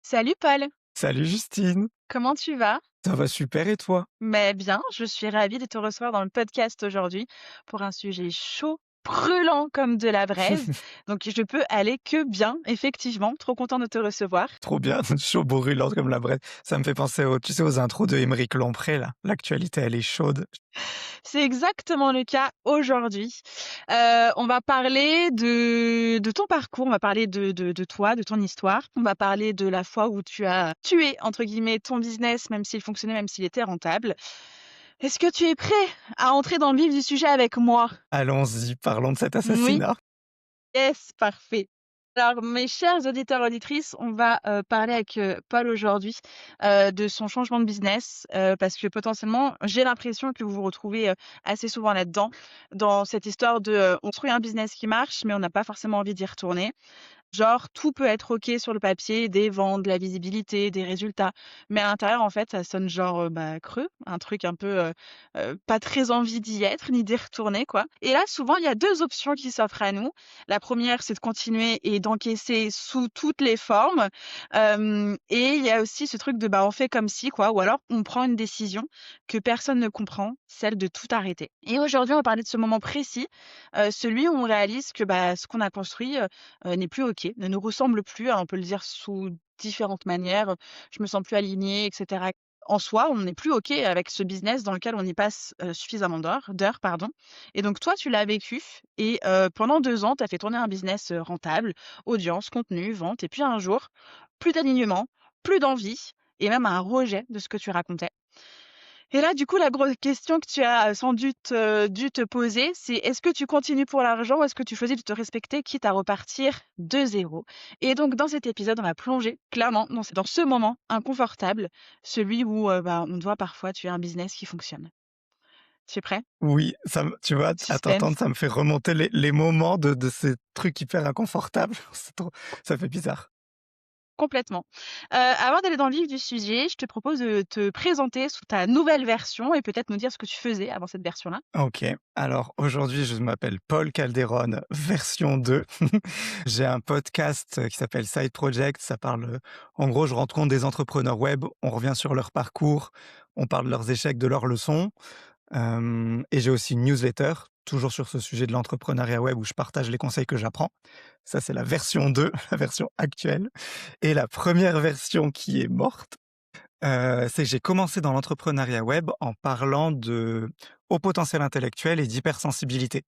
Salut Paul, Salut Justine, comment tu vas? ça va super et toi? Mais bien, je suis ravie de te recevoir dans le podcast aujourd'hui pour un sujet chaud, brûlant comme de la braise. Donc je peux aller que bien, effectivement. Trop content de te recevoir. Trop bien, chaud brûlant comme la braise. Ça me fait penser aux intros de Aymeric Lompré là. L'actualité elle est chaude. C'est exactement le cas aujourd'hui. On va parler de ton parcours, on va parler de toi, de ton histoire. On va parler de la fois où tu as tué, entre guillemets, ton business, même s'il fonctionnait, même s'il était rentable. Est-ce que tu es prêt à entrer dans le vif du sujet avec moi? Allons-y, parlons de cet Oui. assassinat. Yes, parfait. Alors, mes chers auditeurs, auditrices, on va parler avec Paul aujourd'hui de son changement de business parce que potentiellement, j'ai l'impression que vous vous retrouvez assez souvent là-dedans, dans cette histoire de on construit un business qui marche, mais on n'a pas forcément envie d'y retourner. Genre, tout peut être OK sur le papier, des ventes, de la visibilité, des résultats. Mais à l'intérieur, en fait, ça sonne genre, creux, un truc un peu, pas très envie d'y être, ni d'y retourner, quoi. Et là, souvent, il y a 2 options qui s'offrent à nous. La première, c'est de continuer et d'encaisser sous toutes les formes. Et il y a aussi ce truc de, bah, on fait comme si, quoi, ou alors on prend une décision que personne ne comprend, celle de tout arrêter. Et aujourd'hui, on va parler de ce moment précis, celui où on réalise que, bah, ce qu'on a construit, n'est plus OK, ne nous ressemble plus, hein, on peut le dire sous différentes manières, je me sens plus alignée et cetera. En soi, on n'est plus OK avec ce business dans lequel on y passe, suffisamment d'heures, pardon. Et donc toi, tu l'as vécu et pendant 2 ans, tu as fait tourner un business, rentable, audience, contenu, vente et puis un jour, plus d'alignement, plus d'envie et même un rejet de ce que tu racontais. Et là, du coup, la grosse question que tu as sans doute dû te poser, c'est est-ce que tu continues pour l'argent ou est-ce que tu choisis de te respecter, quitte à repartir de zéro? Et donc, dans cet épisode, on va plonger clairement dans ce moment inconfortable, celui où bah, on doit parfois tuer un business qui fonctionne. Tu es prêt? Oui, tu vois, à t'entendre, Suspense. ça me fait remonter les moments de ces trucs hyper inconfortables. Ça fait bizarre. Complètement. Avant d'aller dans le vif du sujet, je te propose de te présenter sous ta nouvelle version et peut-être nous dire ce que tu faisais avant cette version-là. Ok, alors aujourd'hui je m'appelle Paul Calderon, version 2. J'ai un podcast qui s'appelle Side Project, ça parle, en gros je rencontre des entrepreneurs web, on revient sur leur parcours, on parle de leurs échecs, de leurs leçons. Et j'ai aussi une newsletter, toujours sur ce sujet de l'entrepreneuriat web où je partage les conseils que j'apprends. Ça, c'est la version 2, la version actuelle. Et la première version qui est morte, c'est que j'ai commencé dans l'entrepreneuriat web en parlant de haut potentiel intellectuel et d'hypersensibilité.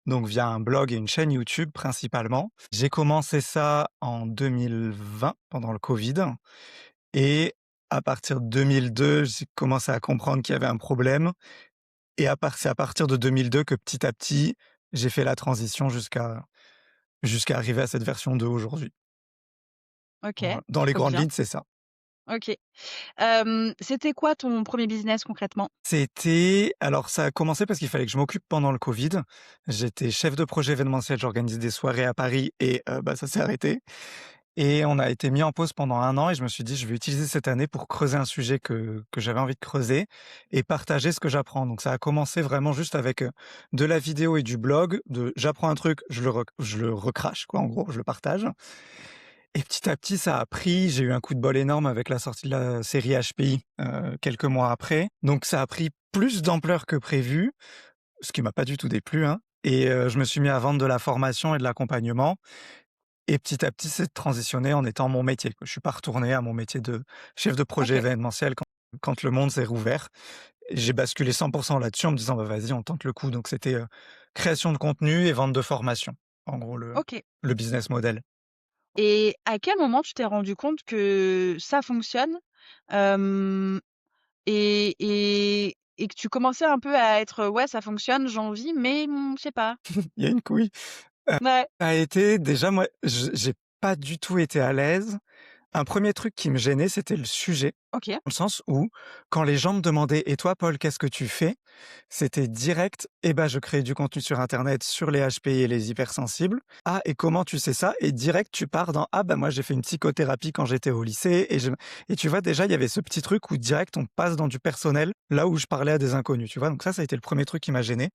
Donc via un blog et une chaîne YouTube principalement. J'ai commencé ça en 2020, pendant le Covid. Et à partir de 2002, j'ai commencé à comprendre qu'il y avait un problème. Et c'est à partir de 2002 que petit à petit, j'ai fait la transition jusqu'à arriver à cette version 2 aujourd'hui. OK, Voilà. Dans les trop grandes bien. lignes, c'est ça. OK. C'était quoi ton premier business concrètement? Alors ça a commencé parce qu'il fallait que je m'occupe pendant le Covid. J'étais chef de projet événementiel, j'organisais des soirées à Paris et bah, ça s'est arrêté et on a été mis en pause pendant 1 an et je me suis dit: «Je vais utiliser cette année pour creuser un sujet que j'avais envie de creuser et partager ce que j'apprends». Donc ça a commencé vraiment juste avec, de la vidéo et du blog, j'apprends un truc, je le recrache quoi, en gros, je le partage et petit à petit ça a pris. J'ai eu un coup de bol énorme avec la sortie de la série HPI, quelques mois après. Donc ça a pris plus d'ampleur que prévu, ce qui m'a pas du tout déplu, hein, et je me suis mis à vendre de la formation et de l'accompagnement et petit à petit, c'est transitionné en étant mon métier, quoi. Je suis pas retourné à mon métier de chef de projet OK. événementiel quand le monde s'est rouvert. J'ai basculé 100 là-dessus en me disant: «Bah, vas-y, on tente le coup». Donc c'était, création de contenu et vente de formation, en gros OK. le business model. Et à quel moment tu t'es rendu compte que ça fonctionne, hem, et que tu commençais un peu à être: «Ouais, ça fonctionne, j'ai envie, mais je sais pas». Il y a une couille. Heu, Ouais. Ça a été déjà moi, j'ai pas du tout été à l'aise. Un premier truc qui me gênait, c'était le sujet. OK. Dans le sens où, quand les gens me demandaient: «Et toi, Paul, qu'est-ce que tu fais?» C'était direct: «Eh ben, je crée du contenu sur internet sur les HPI et les hypersensibles». «Ah, et comment tu sais ça?» Et direct, tu pars dans: «Ah, bah, moi, j'ai fait une psychothérapie quand j'étais au lycée et tu vois, déjà, il y avait ce petit truc où direct, on passe dans du personnel, là où je parlais à des inconnus, tu vois? Donc ça a été le premier truc qui m'a gêné.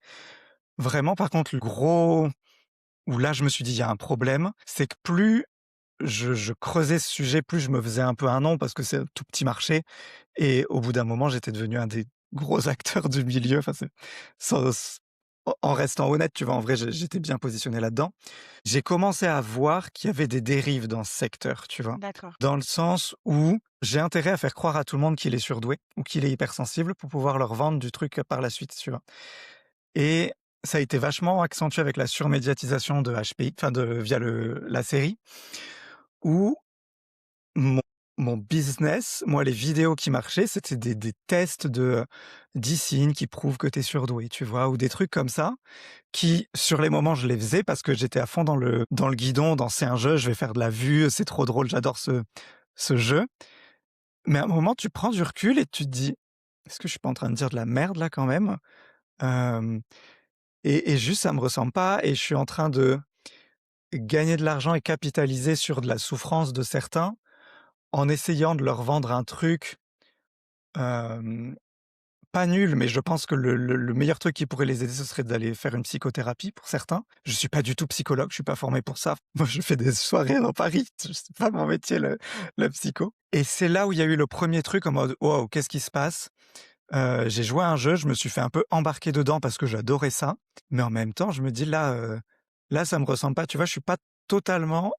Vraiment, par contre, le gros où là, je me suis dit: «Il y a un problème», c'est que plus je creusais ce sujet, plus je me faisais un peu un nom parce que c'est un tout petit marché et au bout d'un moment, j'étais devenu un des gros acteurs du milieu. Enfin, c'est sans en restant honnête, tu vois? En vrai, j'étais bien positionné là-dedans. J'ai commencé à voir qu'il y avait des dérives dans ce secteur, tu vois? D'accord. Dans le sens où j'ai intérêt à faire croire à tout le monde qu'il est surdoué ou qu'il est hypersensible pour pouvoir leur vendre du truc par la suite, tu vois? Et ça a été vachement accentué avec la surmédiatisation de HPI, enfin de via la série, où mon mon business, moi, les vidéos qui marchaient, c'était des tests de 10 signes qui prouvent que tu es surdoué, tu vois? Ou des trucs comme ça, qui, sur les moments, je les faisais parce que j'étais à fond dans le guidon, dans «c'est un jeu, je vais faire de la vue, c'est trop drôle, j'adore ce jeu». Mais à un moment, tu prends du recul et tu te dis: «Est-ce que je suis pas en train de dire de la merde là quand même?» hem et juste ça me ressemble pas et je suis en train de gagner de l'argent et capitaliser sur de la souffrance de certains, en essayant de leur vendre un truc, hem, pas nul, mais je pense que le meilleur truc qui pourrait les aider, ce serait d'aller faire une psychothérapie pour certains. Je suis pas du tout psychologue, je suis pas formé pour ça. Moi, je fais des soirées dans Paris, c'est pas mon métier le la psycho et c'est là où il y a eu le premier truc en mode: «Waouh, qu'est-ce qui se passe?» J'ai joué à un jeu, je me suis fait un peu embarquer dedans parce que j'adorais ça, mais en même temps, je me dis: «Là, là, ça me ressemble pas». Tu vois? Je suis pas totalement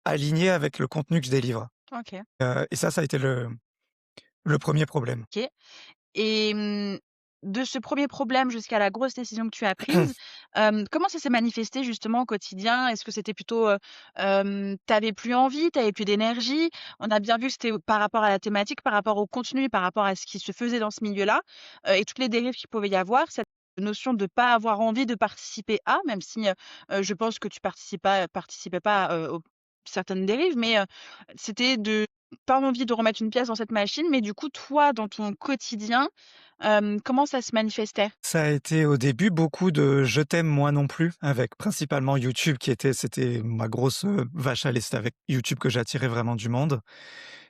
aligné avec le contenu que je délivre, OK. et ça a été le premier problème. OK. Et de ce premier problème jusqu'à la grosse décision que tu as prise, comment ça s'est manifesté justement au quotidien? Est-ce que c'était plutôt, tu plus envie, tu plus d'énergie? On a bien vu que c'était par rapport à la thématique, par rapport au contenu, par rapport à ce qui se faisait dans ce milieu-là, et toutes les dérives qu'il pouvait y avoir. Cette notion de pas avoir envie de participer à, même si, je pense que tu participais pas, aux certaines dérives, mais, c'était de pas envie de remettre une pièce dans cette machine, mais du coup, toi, dans ton quotidien, comment ça se manifestait? Ça a été au début beaucoup de «je t'aime moi non plus» avec principalement YouTube c'était ma grosse, vache à lait. C'était avec YouTube que j'attirais vraiment du monde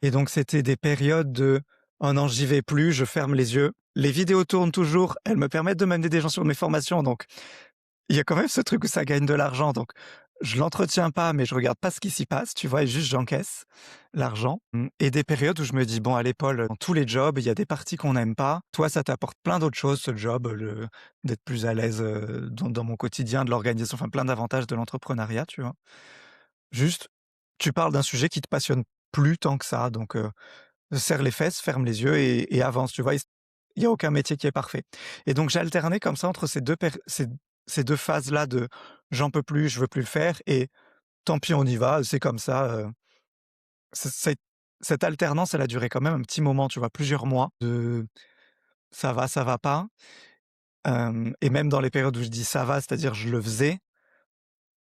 et donc c'était des périodes de: «Oh non, j'y vais plus, je ferme les yeux». Les vidéos tournent toujours, elles me permettent de m'amener des gens sur mes formations donc il y a quand même ce truc où ça gagne de l'argent, donc je l'entretiens pas, mais je regarde pas ce qui s'y passe, tu vois? Et juste j'encaisse l'argent, et des périodes où je me dis: «Bon allez Paul, dans tous les jobs, il y a des parties qu'on n'aime pas. Toi, ça t'apporte plein d'autres choses ce job, le d'être plus à l'aise, dans mon quotidien, de l'organisation, enfin plein d'avantages de l'entrepreneuriat», tu vois? Juste, tu parles d'un sujet qui te passionne plus tant que ça, donc serre les fesses, ferme les yeux et avance, tu vois? Il y a aucun métier qui est parfait et donc j'ai alterné comme ça entre ces 2 phases-là de: «J'en peux plus, je veux plus le faire» et «Tant pis, on y va, c'est comme ça», c c'est cette alternance, elle a duré quand même un petit moment, tu vois? Plusieurs mois de ça va pas», et même dans les périodes où je dis: «Ça va», c'est-à-dire je le faisais,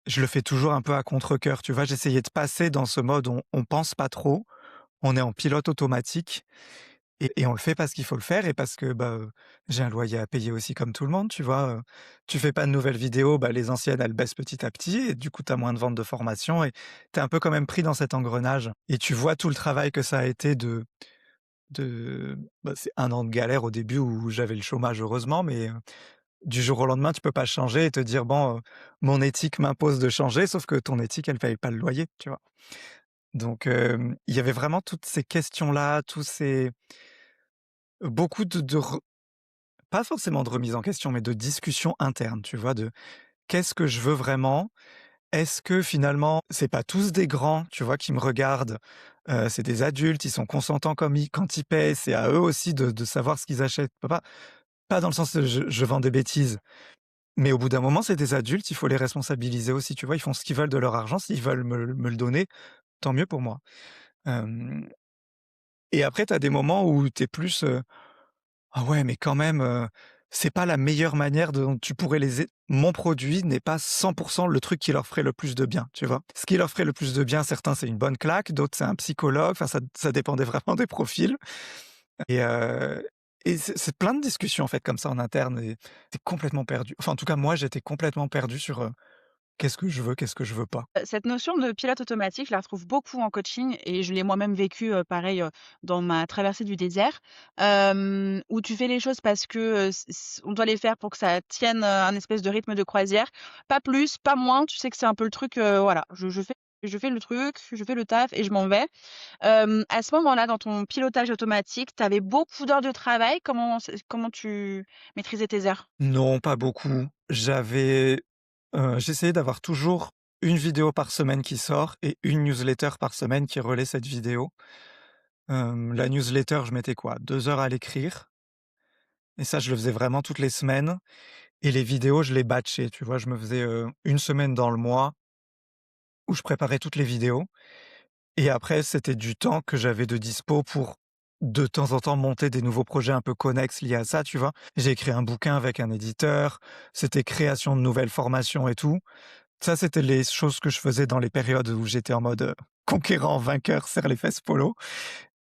je le fais toujours un peu à contre-cœur, tu vois? J'essayais de passer dans ce mode on pense pas trop, on est en pilote automatique. Et on le fait parce qu'il faut le faire et parce que, bah, j'ai un loyer à payer aussi comme tout le monde, tu vois? Tu fais pas de nouvelles vidéos, bah, les anciennes, elles baissent petit à petit et du coup, tu as moins de ventes de formation et tu es un peu quand même pris dans cet engrenage et tu vois tout le travail que ça a été bah, c'est 1 an de galère au début où j'avais le chômage heureusement, mais du jour au lendemain, tu peux pas changer et te dire: «Bon, mon éthique m'impose de changer», sauf que ton éthique, elle paye pas le loyer, tu vois? Donc il y avait vraiment toutes ces questions-là, tous ces beaucoup de pas forcément de remise en question, mais de discussion interne, tu vois? De qu'est-ce que je veux vraiment? Est-ce que finalement, c'est pas tous des grands, tu vois, qui me regardent? C'est des adultes, ils sont consentants comme ils quand ils paient, c'est à eux aussi de savoir ce qu'ils achètent. Pas dans le sens de je vends des bêtises, mais au bout d'un moment, c'est des adultes, il faut les responsabiliser aussi, tu vois? Ils font ce qu'ils veulent de leur argent, s'ils veulent me le donner, tant mieux pour moi. Hem et après tu as des moments où tu es plus, ah ouais, mais quand même, c'est pas la meilleure manière dont tu pourrais les ai mon produit n'est pas 100 le truc qui leur ferait le plus de bien, tu vois? Ce qui leur ferait le plus de bien, certains, c'est une bonne claque, d'autres, c'est un psychologue, enfin ça dépendait vraiment des profils et c'est plein de discussions, en fait, comme ça en interne et tu complètement perdu. Enfin, en tout cas, moi, j'étais complètement perdu sur, qu'est-ce que je veux pas? Cette notion de pilote automatique, je la retrouve beaucoup en coaching et je l'ai moi-même vécu, pareil, dans ma traversée du désert, où tu fais les choses parce que, on doit les faire pour que ça tienne, un espèce de rythme de croisière. Pas plus, pas moins, tu sais que c'est un peu le truc, voilà, je fais je fais le truc, je fais le taf et je m'en vais. À ce moment-là, dans ton pilotage automatique, tu avais beaucoup d'heures de travail. Comment tu maîtrisais tes heures? Non, pas beaucoup. J'essayais d'avoir toujours une vidéo par semaine qui sort et une newsletter par semaine qui relaie cette vidéo. La newsletter, je mettais quoi? 2 heures à l'écrire et ça, je le faisais vraiment toutes les semaines et les vidéos, je les batchais, tu vois? Je me faisais, 1 semaine dans le mois où je préparais toutes les vidéos et après, c'était du temps que j'avais de dispo pour, de temps en temps, monter des nouveaux projets un peu connexes liés à ça, tu vois? J'ai écrit un bouquin avec un éditeur, c'était création de nouvelles formations et tout. Ça, c'était les choses que je faisais dans les périodes où j'étais en mode, conquérant, vainqueur, serre les fesses, polo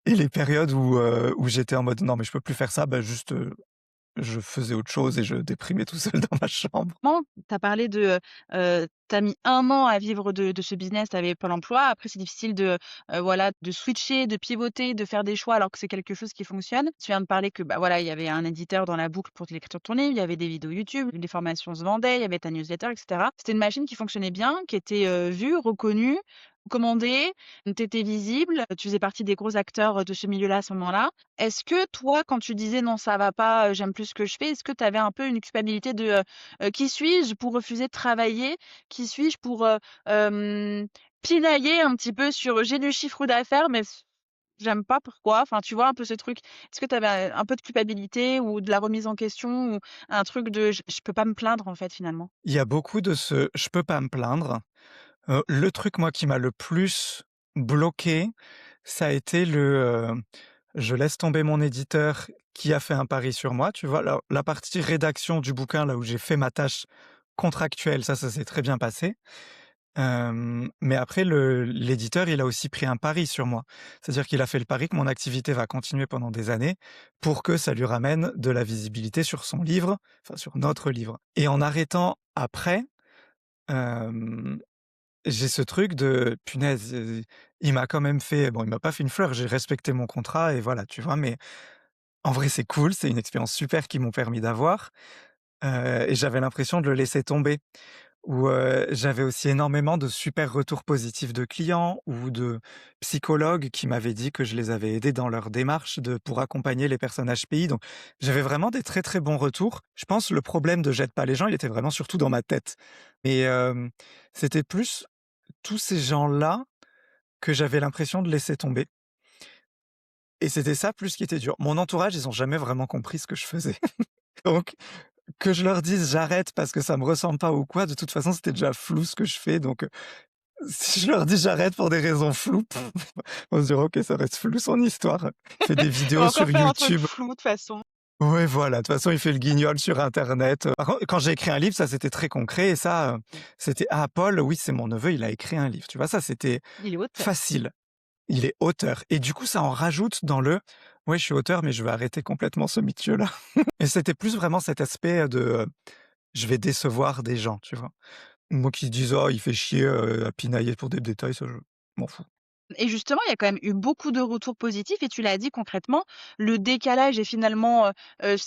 et les périodes où j'étais en mode: «Non, mais je peux plus faire ça», bah, juste, je faisais autre chose et je déprimais tout seul dans ma chambre. Tu as parlé de, tu as mis 1 an à vivre de ce business, tu avais Pôle emploi. Après, c'est difficile de, voilà, de switcher, de pivoter, de faire des choix alors que c'est quelque chose qui fonctionne. Tu viens de parler que, bah, voilà, il y avait un éditeur dans la boucle pour l'écriture de ton livre, il y avait des vidéos YouTube, les formations se vendaient, il y avait ta newsletter et cetera. C'était une machine qui fonctionnait bien, qui était, vue, reconnue, commandée, tu étais visible, tu faisais partie des gros acteurs, de ce milieu-là à ce moment-là. Est-ce que toi, quand tu disais: «Non, ça va pas, j'aime plus ce que je fais», est-ce que tu avais un peu une culpabilité de, qui suis-je pour refuser de travailler? Qui suis-je pour, pinailler un petit peu sur: «J'ai du chiffre d'affaires, mais j'aime pas, pourquoi?» Enfin, tu vois un peu ce truc? Est-ce que tu avais un peu de culpabilité ou de la remise en question ou un truc de: «Je peux pas me plaindre, en fait, finalement»? Il y a beaucoup de ce «je peux pas me plaindre». Le truc, moi, qui m'a le plus bloqué, ça a été je laisse tomber mon éditeur qui a fait un pari sur moi, tu vois? La partie rédaction du bouquin, là où j'ai fait ma tâche contractuelle, ça s'est très bien passé. Mais après l'éditeur, il a aussi pris un pari sur moi. C'est-à-dire qu'il a fait le pari que mon activité va continuer pendant des années pour que ça lui ramène de la visibilité sur son livre, enfin sur notre livre. Et en arrêtant après, hem, j'ai ce truc de: «Punaise, il m'a quand même fait», bon, il m'a pas fait une fleur, j'ai respecté mon contrat et voilà, tu vois? Mais en vrai, c'est cool, c'est une expérience super qu'ils m'ont permis d'avoir, et j'avais l'impression de le laisser tomber. Où, j'avais aussi énormément de super retours positifs de clients ou de psychologues qui m'avaient dit que je les avais aidés dans leur démarche pour accompagner les personnes HPI, donc j'avais vraiment des très, très bons retours. Je pense le problème de «J'aide pas les gens», il était vraiment surtout dans ma tête et c'était plus tous ces gens-là que j'avais l'impression de laisser tomber et c'était ça plus qui était dur. Mon entourage, ils ont jamais vraiment compris ce que je faisais, donc que je leur dise: «J'arrête parce que ça me ressemble pas» ou quoi, de toute façon, c'était déjà flou ce que je fais, donc si je leur dis: «J'arrête pour des raisons floues», on se dira: «OK, ça reste flou son histoire». Il fait des On va vidéos encore sur faire un truc YouTube. flou, de toute façon. Ouais, voilà, de toute façon, il fait le guignol sur internet. Par contre, quand j'ai écrit un livre, ça, c'était très concret et ça, c'était: «Ah, Paul, oui, c'est mon neveu, il a écrit un livre». Tu vois? Ça, c'était Il est auteur. facile. Il est auteur et du coup, ça en rajoute dans «Ouais, je suis auteur, mais je vais arrêter complètement ce métier-là». Et c'était plus vraiment cet aspect, je vais décevoir des gens, tu vois? Moi qui disent: «Oh, il fait chier, à pinailler pour des détails», ça, je m'en fous. Et justement, il y a quand même eu beaucoup de retours positifs et tu l'as dit concrètement, le décalage et finalement,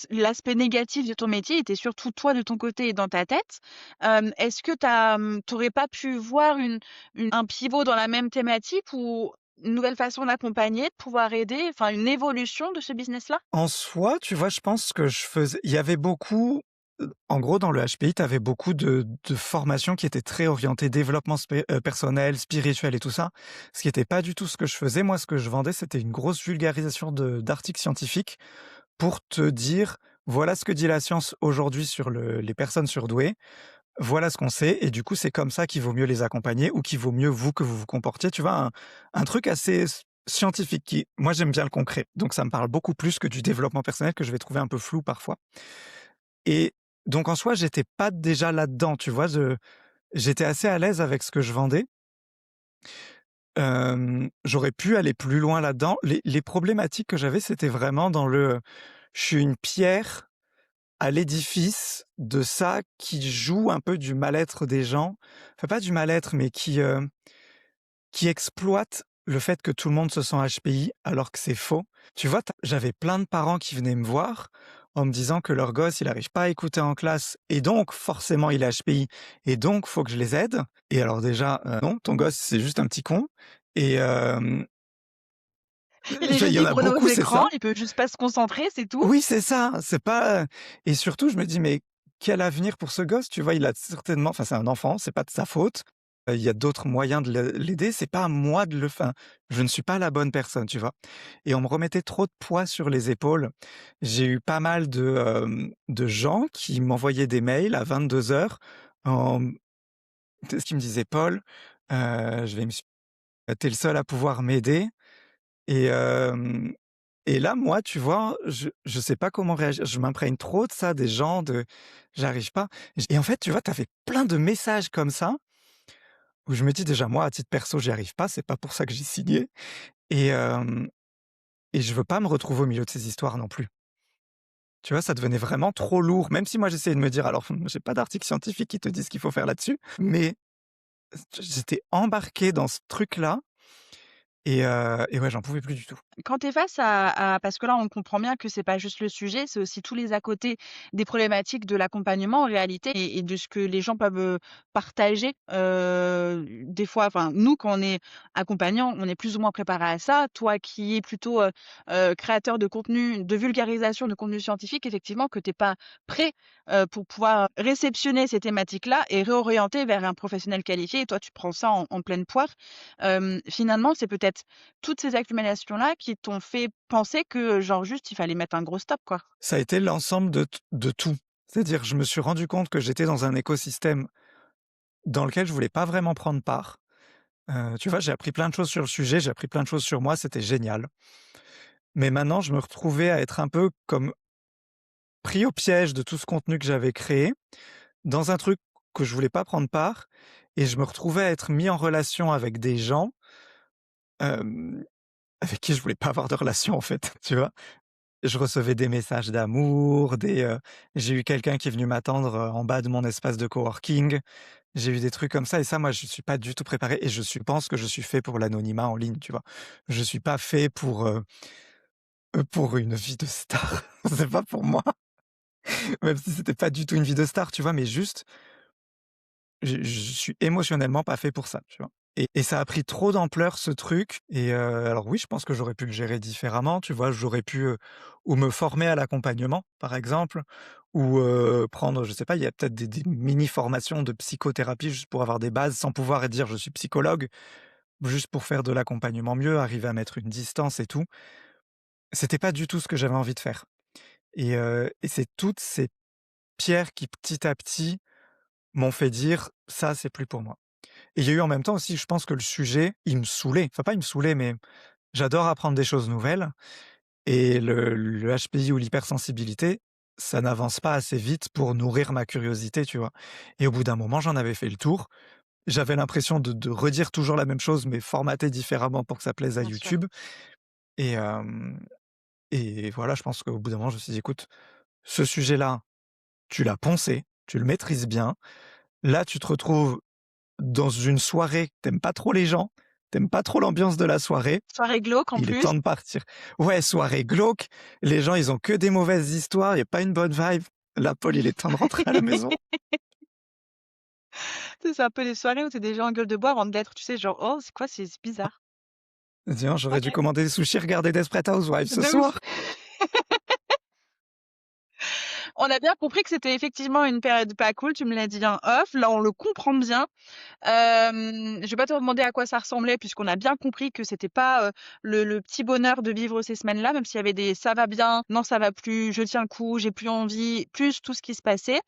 l'aspect négatif de ton métier était surtout toi de ton côté et dans ta tête. Est-ce que tu aurais pas pu voir un pivot dans la même thématique ou une nouvelle façon d'accompagner, de pouvoir aider, enfin une évolution de ce business-là? En soi, tu vois, je pense que il y avait beaucoup, en gros, dans le HPI, tu avais beaucoup de formations qui étaient très orientées développement personnel, spirituel et tout ça, ce qui était pas du tout ce que je faisais. Moi, ce que je vendais, c'était une grosse vulgarisation d'articles scientifiques pour te dire: «Voilà ce que dit la science aujourd'hui sur les personnes surdouées. Voilà ce qu'on sait et du coup, c'est comme ça qu'il vaut mieux les accompagner ou qu'il vaut mieux vous que vous vous comportiez». Tu vois? Un truc assez scientifique qui moi, j'aime bien le concret, donc ça me parle beaucoup plus que du développement personnel que je vais trouver un peu flou parfois et donc en soi, j'étais pas déjà là-dedans, tu vois? J'étais assez à l'aise avec ce que je vendais. J'aurais pu aller plus loin là-dedans. Les problématiques que j'avais, c'était vraiment dans je suis une pierre à l'édifice de ça qui joue un peu du mal-être des gens. Enfin, pas du mal-être, mais qui exploite le fait que tout le monde se sent HPI alors que c'est faux. Tu vois, j'avais plein de parents qui venaient me voir en me disant que leur gosse, il arrive pas à écouter en classe et donc forcément il est HPI et donc faut que je les aide. Et alors déjà, non, ton gosse, c'est juste un petit con et Il est il juste y en a libre nos beaucoup, c'est écrans, ça. il peut juste pas se concentrer, c'est tout. Oui, c'est ça, c'est pas, et surtout je me dis: «Mais quel avenir pour ce gosse?» Tu vois? Il a certainement, enfin, c'est un enfant, c'est pas de sa faute. Il y a d'autres moyens de l'aider, c'est pas à moi de le faire. Je ne suis pas la bonne personne, tu vois? Et on me remettait trop de poids sur les épaules. J'ai eu pas mal de gens qui m'envoyaient des mails à 22:00 en ce qu'ils me disaient: «Paul, je vais me su tu le seul à pouvoir m'aider». Et et là, moi, tu vois, je sais pas comment réagir. Je m'imprègne trop de ça, des gens, de j'arrive pas. Et en fait, tu vois, tu avais plein de messages comme ça, où je me dis déjà, moi, à titre perso, j'y arrive pas, c'est pas pour ça que j'ai signé. Et et je veux pas me retrouver au milieu de ces histoires non plus. Tu vois, ça devenait vraiment trop lourd, même si moi j'essayais de me dire: «Alors, j'ai pas d'article scientifique qui te dit ce qu'il faut faire là-dessus», mais j'étais embarqué dans ce truc-là et ouais, j'en pouvais plus du tout. Quand tu es face à parce que là, on comprend bien que c'est pas juste le sujet, c'est aussi tous les à côté des problématiques de l'accompagnement en réalité et de ce que les gens peuvent, partager, des fois enfin, nous, quand on est accompagnant, on est plus ou moins préparé à ça. Toi qui es plutôt, créateur de contenu, de vulgarisation de contenu scientifique, effectivement que tu es pas prêt, pour pouvoir réceptionner ces thématiques-là et réorienter vers un professionnel qualifié et toi, tu prends ça en pleine poire. Finalement, c'est peut-être toutes ces accumulations-là qui t'ont fait penser que, genre, juste, il fallait mettre un gros stop, quoi? Ça a été l'ensemble de tout. C'est-à-dire, je me suis rendu compte que j'étais dans un écosystème dans lequel je voulais pas vraiment prendre part. Tu vois, j'ai appris plein de choses sur le sujet, j'ai appris plein de choses sur moi, c'était génial. Mais maintenant, je me retrouvais à être un peu comme pris au piège de tout ce contenu que j'avais créé, dans un truc que je voulais pas prendre part, et je me retrouvais à être mis en relation avec des gens, hem, avec qui je voulais pas avoir de relation, en fait, tu vois? Je recevais des messages d'amour, j'ai eu quelqu'un qui est venu m'attendre, en bas de mon espace de coworking. J'ai eu des trucs comme ça et ça, moi, je suis pas du tout préparé et je pense que je suis fait pour l'anonymat en ligne, tu vois? Je suis pas fait pour une vie de star. C'est pas pour moi, même si c'était pas du tout une vie de star, tu vois? Mais juste, je suis émotionnellement pas fait pour ça, tu vois? Et ça a pris trop d'ampleur ce truc et alors oui, je pense que j'aurais pu le gérer différemment, tu vois? J'aurais pu, ou me former à l'accompagnement, par exemple, ou prendre, je sais pas, il y a peut-être des mini formations de psychothérapie juste pour avoir des bases sans pouvoir dire: «Je suis psychologue», juste pour faire de l'accompagnement mieux, arriver à mettre une distance et tout. C'était pas du tout ce que j'avais envie de faire et c'est toutes ces pierres qui, petit à petit, m'ont fait dire: «Ça, c'est plus pour moi». Et il y a eu en même temps aussi, je pense que le sujet, il me saoulait. Enfin, pas il me saoulait, mais j'adore apprendre des choses nouvelles et le HPI ou l'hypersensibilité, ça n'avance pas assez vite pour nourrir ma curiosité, tu vois? Et au bout d'un moment, j'en avais fait le tour. J'avais l'impression de redire toujours la même chose, mais formatée différemment pour que ça plaise à Bien sûr. YouTube et et voilà, je pense qu'au bout d'un moment, je me suis dit: «Écoute, ce sujet-là, tu l'as poncé, tu le maîtrises bien. Là, tu te retrouves dans une soirée, tu pas trop les gens, tu pas trop l'ambiance de la soirée, Soirée glauque en il est plus. temps de partir». Ouais, soirée glauque, les gens, ils ont que des mauvaises histoires, il y a pas une bonne vibe. Là, Paul, il est temps de rentrer à la maison. Tu sais, c'est un peu les soirées où tu es déjà en gueule de bois avant d'être, tu sais, genre: «Oh, c'est quoi? C'est bizarre». Tiens, j'aurais dû OK, commander des sushis, regarder Desperate Housewives ce de ouf. soir. On a bien compris que c'était effectivement une période pas cool, tu me l'as dit en off, là, on le comprend bien. Je vais pas te demander à quoi ça ressemblait puisqu'on a bien compris que c'était pas, le petit bonheur de vivre ces semaines-là, même s'il y avait des «ça va bien», «non, ça va plus», «je tiens le coup», «j'ai plus envie», plus tout ce qui se passait.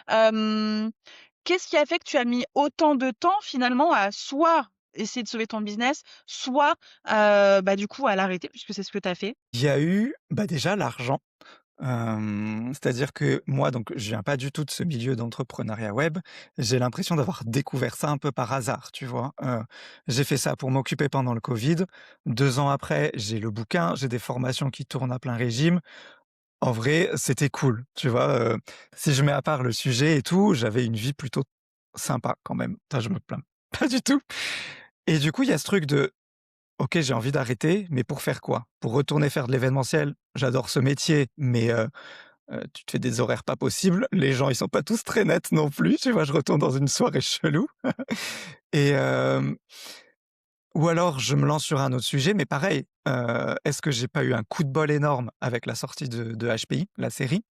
Hem, Qu'est-ce qui a fait que tu as mis autant de temps finalement à soit essayer de sauver ton business, soit, bah, du coup à l'arrêter puisque c'est ce que tu as fait? Il y a eu, bah, déjà l'argent. C'est-à-dire que moi, donc, je viens pas du tout de ce milieu d'entrepreneuriat web. J'ai l'impression d'avoir découvert ça un peu par hasard, tu vois? J'ai fait ça pour m'occuper pendant le covid. 2 ans après, j'ai le bouquin, j'ai des formations qui tournent à plein régime. En vrai, c'était cool, tu vois? Si je mets à part le sujet et tout, j'avais une vie plutôt sympa quand même. Ça, je me plains pas du tout et du coup, il y a ce truc de: «OK, j'ai envie d'arrêter, mais pour faire quoi? Pour retourner faire de l'événementiel? J'adore ce métier, mais tu te fais des horaires pas possibles. Les gens, ils sont pas tous très nets non plus, tu vois? Je retourne dans une soirée chelou et ou alors je me lance sur un autre sujet, mais pareil, est-ce que j'ai pas eu un coup de bol énorme avec la sortie de HPI, la série,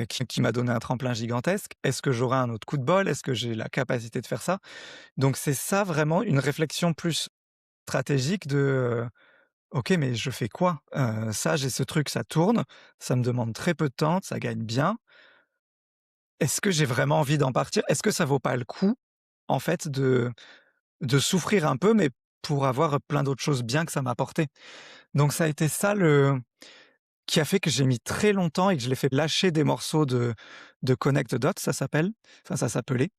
qui m'a donné un tremplin gigantesque? Est-ce que j'aurai un autre coup de bol? Est-ce que j'ai la capacité de faire ça? Donc c'est ça vraiment une réflexion plus stratégique de, OK, mais je fais quoi? Ça, j'ai ce truc, ça tourne, ça me demande très peu de temps, ça gagne bien. Est-ce que j'ai vraiment envie d'en partir? Est-ce que ça vaut pas le coup, en fait, de souffrir un peu, mais pour avoir plein d'autres choses bien que ça m'a apporté? Donc ça a été ça le qui a fait que j'ai mis très longtemps et que je l'ai fait lâcher des morceaux de Connect Dots, ça s'appelle, enfin ça s'appelait,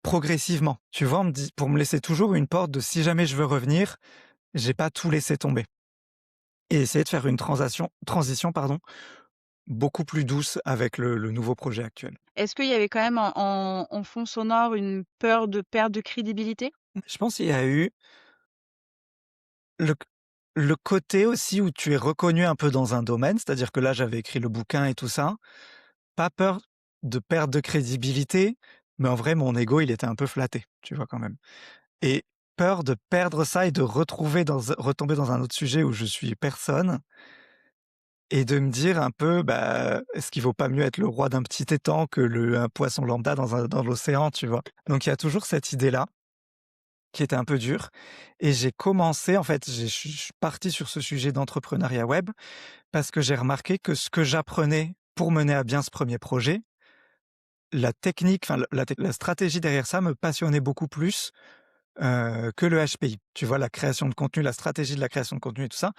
progressivement. Tu vois? On me dit pour me laisser toujours une porte de si jamais je veux revenir, j'ai pas tout laissé tomber et essayer de faire une transition, pardon, beaucoup plus douce avec le nouveau projet actuel. Est-ce qu'il y avait quand même en fond sonore une peur de perte de crédibilité? Je pense qu'il y a eu le le côté aussi où tu es reconnu un peu dans un domaine, c'est-à-dire que là, j'avais écrit le bouquin et tout ça. Pas peur de perte de crédibilité, mais en vrai, mon ego, il était un peu flatté, tu vois, quand même. Et peur de perdre ça et de retomber dans un autre sujet où je suis personne et de me dire un peu, bah, est-ce qu'il vaut pas mieux être le roi d'un petit étang que un poisson lambda dans l'océan, tu vois? Donc il y a toujours cette idée-là qui était un peu dure et j'ai commencé en fait, je suis parti sur ce sujet d'entrepreneuriat web parce que j'ai remarqué que ce que j'apprenais pour mener à bien ce premier projet, la technique, enfin la stratégie derrière ça me passionnait beaucoup plus, que le HPI. Tu vois? La création de contenu, la stratégie de la création de contenu et tout ça,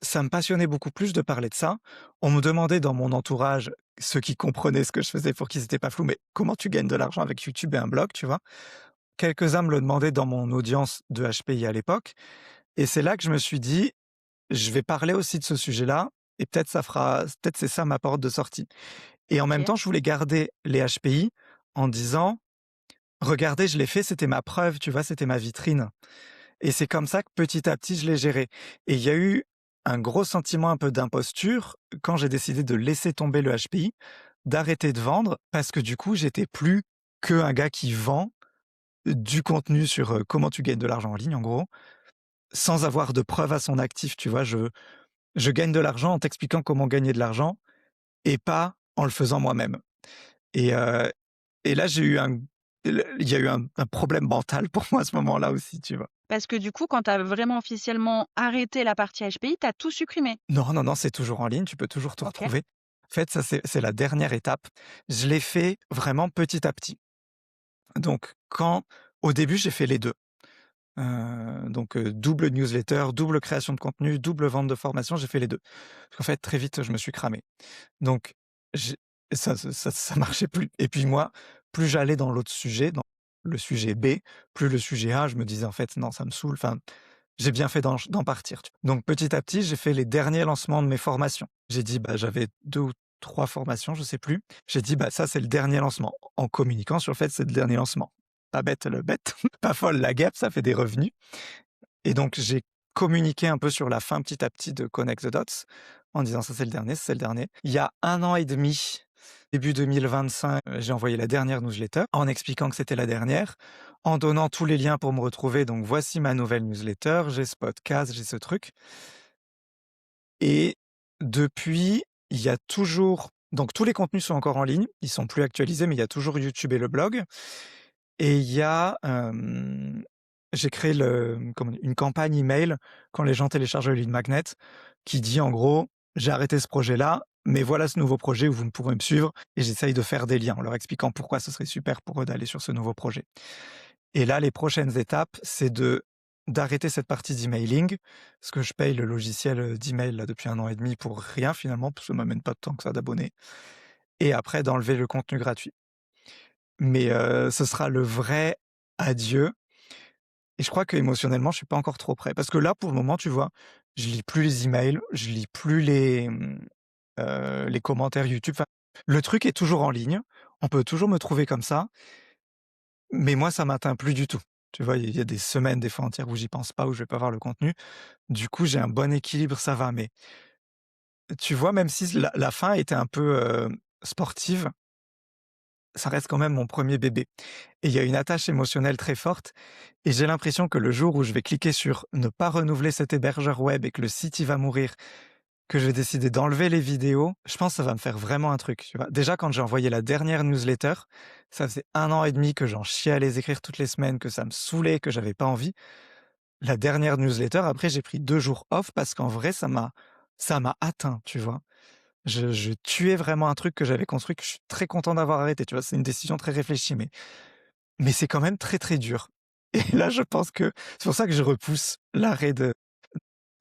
ça me passionnait beaucoup plus de parler de ça. On me demandait dans mon entourage, ceux qui comprenaient ce que je faisais pour qui c'était pas flou: «Mais comment tu gagnes de l'argent avec YouTube et un blog?» tu vois? Quelques-uns me le demandaient dans mon audience de HPI à l'époque et c'est là que je me suis dit: «Je vais parler aussi de ce sujet-là et peut-être c'est ça ma porte de sortie» et en même OK. temps, je voulais garder les HPI en disant: «Regardez, je l'ai fait, c'était ma preuve», tu vois? C'était ma vitrine et c'est comme ça que petit à petit, je l'ai géré et il y a eu un gros sentiment un peu d'imposture quand j'ai décidé de laisser tomber le HPI, d'arrêter de vendre parce que du coup, j'étais plus qu'un gars qui vend du contenu sur, comment tu gagnes de l'argent en ligne, en gros, sans avoir de preuves à son actif, tu vois? Je gagne de l'argent en t'expliquant comment gagner de l'argent et pas en le faisant moi-même et là, il y a eu un problème mental pour moi à ce moment-là aussi, tu vois? Parce que du coup, quand tu as vraiment officiellement arrêté la partie HPI, tu as tout supprimé? Non, non, non, c'est toujours en ligne, tu peux toujours te OK. retrouver. En fait, ça, c'est la dernière étape. Je l'ai fait vraiment petit à petit. Donc au début, j'ai fait les 2. Donc double newsletter, double création de contenu, double vente de formation, j'ai fait les 2. Parce qu'en fait, très vite, je me suis cramé. Donc j'ai ça marchait plus et puis moi, plus j'allais dans l'autre sujet, dans le sujet B, plus le sujet A, je me disais: «En fait, non, ça me saoule». Enfin, j'ai bien fait d'en partir, tu vois? Donc petit à petit, j'ai fait les derniers lancements de mes formations. J'ai dit, bah, j'avais 2 ou 3 formations, je sais plus. J'ai dit: «Bah, ça, c'est le dernier lancement», en communiquant sur le fait que c'est le dernier lancement. Pas bête le bête, pas folle la guêpe, ça fait des revenus et donc j'ai communiqué un peu sur la fin petit à petit de Connect the Dots en disant: «Ça, c'est le dernier, ça, c'est le dernier». Il y a 1 an et demi, début 2025, j'ai envoyé la dernière newsletter en expliquant que c'était la dernière, en donnant tous les liens pour me retrouver. Donc voici ma nouvelle newsletter, j'ai ce podcast, j'ai ce truc et depuis, il y a toujours donc tous les contenus sont encore en ligne, ils sont plus actualisés, mais il y a toujours YouTube et le blog et il y a, j'ai créé une campagne email quand les gens téléchargent le lead magnet qui dit en gros: «J'ai arrêté ce projet-là, mais voilà ce nouveau projet où vous pourrez me suivre» et j'essaye de faire des liens en leur expliquant pourquoi ce serait super pour eux d'aller sur ce nouveau projet. Et là, les prochaines étapes, c'est d'arrêter cette partie d'emailing, parce que je paye le logiciel, d'email là depuis 1 an et demi pour rien finalement, parce que ça m'amène pas tant que ça d'abonnés et après d'enlever le contenu gratuit. Mais ce sera le vrai adieu et je crois qu'émotionnellement, je suis pas encore trop prêt. Parce que là, pour le moment, tu vois, je lis plus les emails, je lis plus les commentaires YouTube. Enfin, le truc est toujours en ligne, on peut toujours me trouver comme ça, mais moi, ça m'atteint plus du tout. Tu vois, il y a des semaines, des fois entières où j'y pense pas, où je vais pas voir le contenu. Du coup, j'ai un bon équilibre, ça va, mais tu vois, même si la fin était un peu, sportive, ça reste quand même mon premier bébé et il y a une attache émotionnelle très forte et j'ai l'impression que le jour où je vais cliquer sur ne pas renouveler cet hébergeur web et que le site, il va mourir, que je vais décider d'enlever les vidéos, je pense que ça va me faire vraiment un truc, tu vois? Déjà, quand j'ai envoyé la dernière newsletter, ça faisait 1 an et demi que j'en chiais à les écrire toutes les semaines, que ça me saoulait, que j'avais pas envie. La dernière newsletter, après, j'ai pris 2 jours off parce qu'en vrai, ça m'a atteint, tu vois? Je tuais vraiment un truc que j'avais construit, que je suis très content d'avoir arrêté, tu vois? C'est une décision très réfléchie, mais c'est quand même très, très dur et là, je pense que c'est pour ça que je repousse l'arrêt de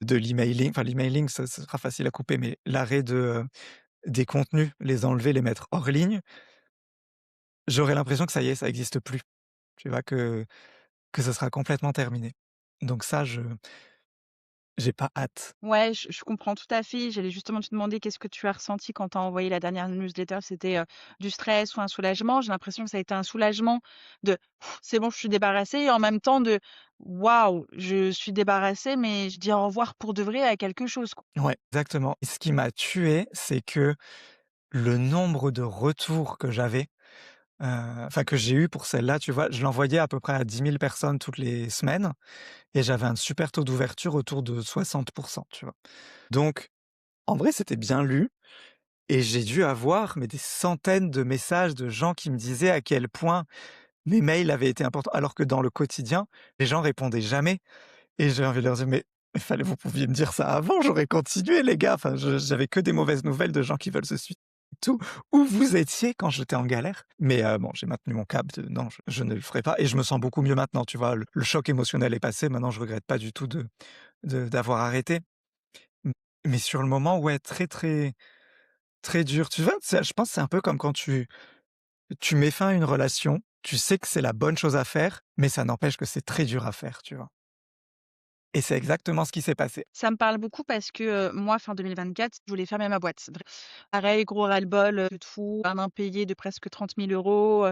l'emailing. Enfin, l'emailing, ça sera facile à couper, mais l'arrêt des contenus, les enlever, les mettre hors ligne, j'aurais l'impression que ça y est, ça existe plus. Tu vois? Que ça sera complètement terminé. Donc ça, je j'ai pas hâte. Ouais, je comprends tout à fait. J'allais justement te demander qu'est-ce que tu as ressenti quand tu as envoyé la dernière newsletter? C'était, du stress ou un soulagement? J'ai l'impression que ça a été un soulagement de: «Pff, C'est bon, je suis débarrassée» et en même temps de: «Waouh, je suis débarrassée, mais je dis au revoir pour de vrai à quelque chose, quoi». Ouais, exactement. Et ce qui m'a tué, c'est que le nombre de retours que j'avais, enfin que j'ai eu pour celle-là, tu vois? Je l'envoyais à peu près à 10 000 personnes toutes les semaines et j'avais un super taux d'ouverture autour de 60, tu vois? Donc en vrai, c'était bien lu et j'ai dû avoir, mais des centaines de messages de gens qui me disaient à quel point mes mails avaient été importants, alors que dans le quotidien, les gens répondaient jamais et j'ai envie de leur dire: «Mais il fallait vous pouviez me dire ça avant, j'aurais continué les gars, enfin j'avais que des mauvaises nouvelles de gens qui veulent se suicider et tout. Où vous étiez quand j'étais en galère?» Mais bon, j'ai maintenu mon cap de non, je ne le ferai pas et je me sens beaucoup mieux maintenant, tu vois? Le choc émotionnel est passé, maintenant je regrette pas du tout d'avoir arrêté. M mais sur le moment, ouais, très, très, très dur. Tu vois? C'est je pense que c'est un peu comme quand tu mets fin à une relation, tu sais que c'est la bonne chose à faire, mais ça n'empêche que c'est très dur à faire, tu vois? Et c'est exactement ce qui s'est passé. Ça me parle beaucoup parce que, moi, fin 2024, je voulais fermer ma boîte. Pareil, gros ras-le-bol, de tout, un impayé de presque 30 000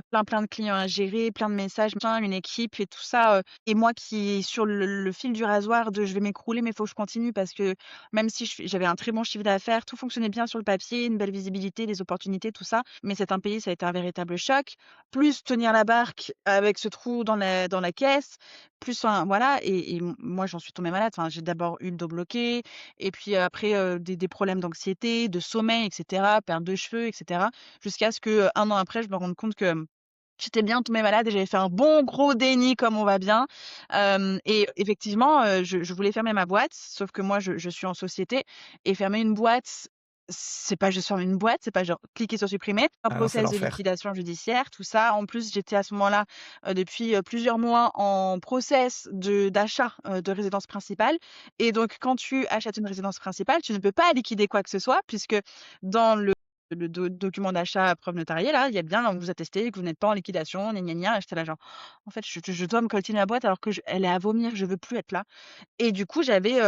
€, plein de clients à gérer, plein de messages, machin, une équipe et tout ça, et moi qui sur le fil du rasoir de: «Je vais m'écrouler, mais il faut que je continue» parce que même si j'avais un très bon chiffre d'affaires, tout fonctionnait bien sur le papier, une belle visibilité, des opportunités, tout ça, mais cet impayé, ça a été un véritable choc. Plus tenir la barque avec ce trou dans la caisse, plus enfin voilà et moi j'en suis tombée malade. Enfin, j'ai d'abord eu le dos bloqué et puis après, des problèmes d'anxiété, de sommeil et cetera, perte de cheveux et cetera. Jusqu'à ce que, 1 an après, je me rende compte que, j'étais bien tombée malade et j'avais fait un bon gros déni comme on va bien. Et effectivement, je voulais fermer ma boîte, sauf que moi je suis en société et fermer une boîte, c'est pas juste fermer une boîte, c'est pas genre cliquer sur supprimer, un Ah non, c'est process de l'enfer. liquidation judiciaire, tout ça. En plus, j'étais à ce moment-là, depuis, plusieurs mois en process d'achat, de résidence principale et donc quand tu achètes une résidence principale, tu ne peux pas liquider quoi que ce soit puisque dans le document d'achat à preuve notariée là, il y a bien vous attestez que vous n'êtes pas en liquidation, gna gna gna et j'étais là genre: «En fait, je dois me coltiner la boîte alors que elle est à vomir, je veux plus être là» et du coup, j'avais,